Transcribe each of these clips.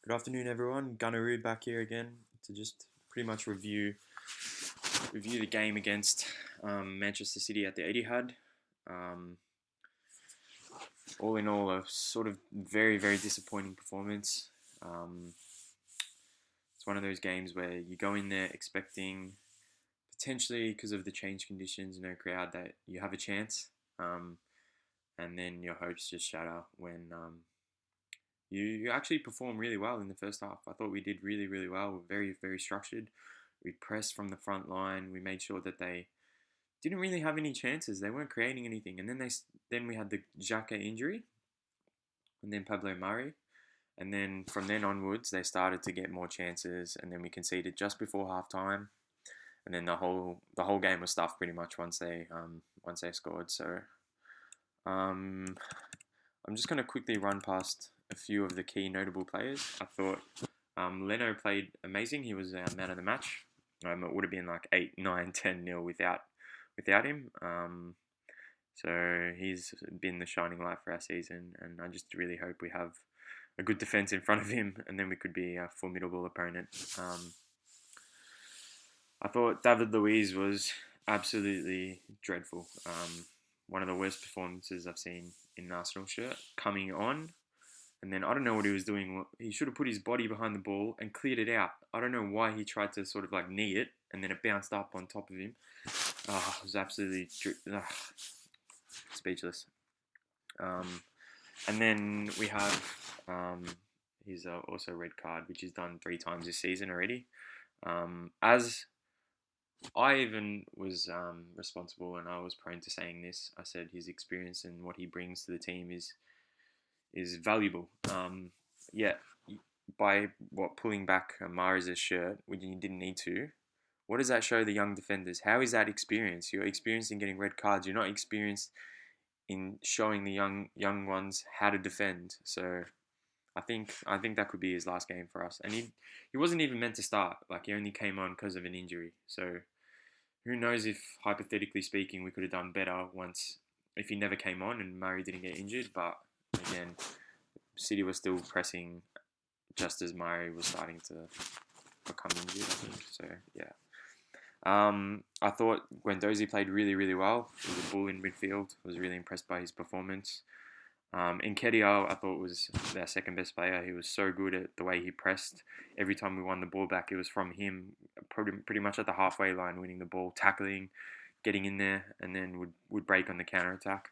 Good afternoon, everyone. Gunneroo back here again to just pretty much review the game against Manchester City at the Etihad. Um, all in all, a sort of very disappointing performance. Um, it's one of those games where you go in there expecting potentially because of the change conditions, no crowd, that you have a chance, and then your hopes just shatter when you actually performed really well in the first half. I thought we did really well. We're very structured. We pressed from the front line. We made sure that they didn't really have any chances. They weren't creating anything. And then we had the Xhaka injury, and then Pablo Murray, and then from then onwards they started to get more chances. And then we conceded just before halftime, and then the whole game was stuffed pretty much once they scored. So um, I'm just going to quickly run past a few of the key notable players. I thought Leno played amazing. He was our man of the match. It would have been like 8, 9, 10-0 without him. So he's been the shining light for our season, and I just really hope we have a good defense in front of him, and then we could be a formidable opponent. I thought David Luiz was absolutely dreadful. One of the worst performances I've seen in an Arsenal shirt coming on. And then I don't know what he was doing. He should have put his body behind the ball and cleared it out. I don't know why he tried to sort of like knee it and then it bounced up on top of him. It was absolutely speechless. And then we have his also red card, which he's done 3 times this season already. As I even was responsible, and I was prone to saying this. I said his experience and what he brings to the team is valuable. Yeah, by pulling back Mahrez's shirt when you didn't need to. What does that show the young defenders? How is that experience? You're experienced in getting red cards. You're not experienced in showing the young ones how to defend. So I think that could be his last game for us. And he wasn't even meant to start. Like, he only came on because of an injury. So who knows if, hypothetically speaking, we could have done better if he never came on and Murray didn't get injured. But again, City was still pressing just as Murray was starting to become injured, I think. So yeah. I thought Guendouzi played really well. He was a bull in midfield. I was really impressed by his performance. Nketiah, I thought, was their second best player. He was so good at the way he pressed. Every time we won the ball back, it was from him, pretty much at the halfway line, winning the ball, tackling, getting in there, and then would break on the counter attack.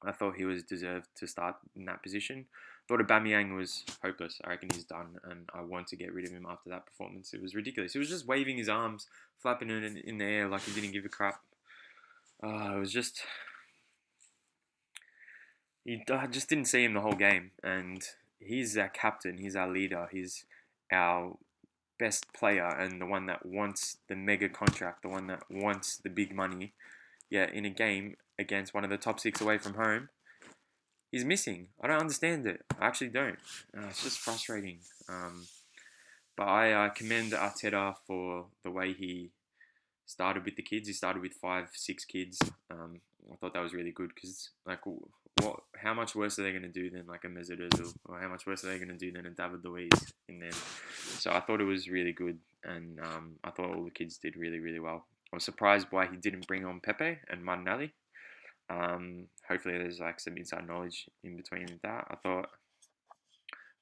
I thought he was deserved to start in that position. Thought Aubameyang was hopeless. I reckon he's done, and I want to get rid of him after that performance. It was ridiculous. He was just waving his arms, flapping it in the air like he didn't give a crap. It was just... I just didn't see him the whole game, and he's our captain, he's our leader, he's our best player, and the one that wants the mega contract, the one that wants the big money. Yeah, in a game against one of the top 6 away from home, he's missing. I don't understand it. I actually don't. It's just frustrating. But I commend Arteta for the way he started with the kids. He started with 5, 6 kids. I thought that was really good because, like, how much worse are they going to do than like a Mesut Ozil, or how much worse are they going to do than a David Luiz in them? So I thought it was really good, and I thought all the kids did really well. I was surprised why he didn't bring on Pepe and Martinelli. Hopefully there's like some inside knowledge in between that. I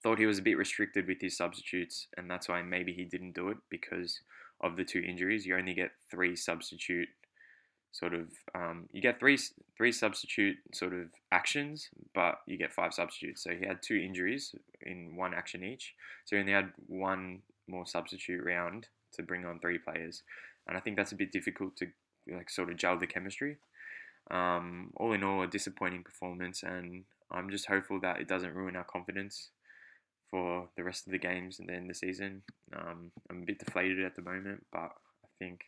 thought he was a bit restricted with his substitutes, and that's why maybe he didn't do it because of the 2 injuries. You only get 3 substitute sort of you get three substitute sort of actions, but you get 5 substitutes. So he had 2 injuries in 1 action each. So he only had 1 more substitute round to bring on 3 players, and I think that's a bit difficult to like sort of gel the chemistry. All in all, a disappointing performance, and I'm just hopeful that it doesn't ruin our confidence for the rest of the games and then the season. I'm a bit deflated at the moment, but I think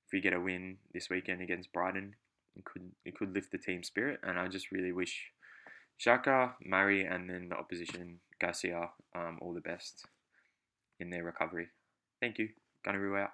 if we get a win this weekend against Brighton, it could lift the team spirit, and I just really wish Xhaka, Murray, and then the opposition, Garcia, all the best in their recovery. Thank you. Gonna rule out.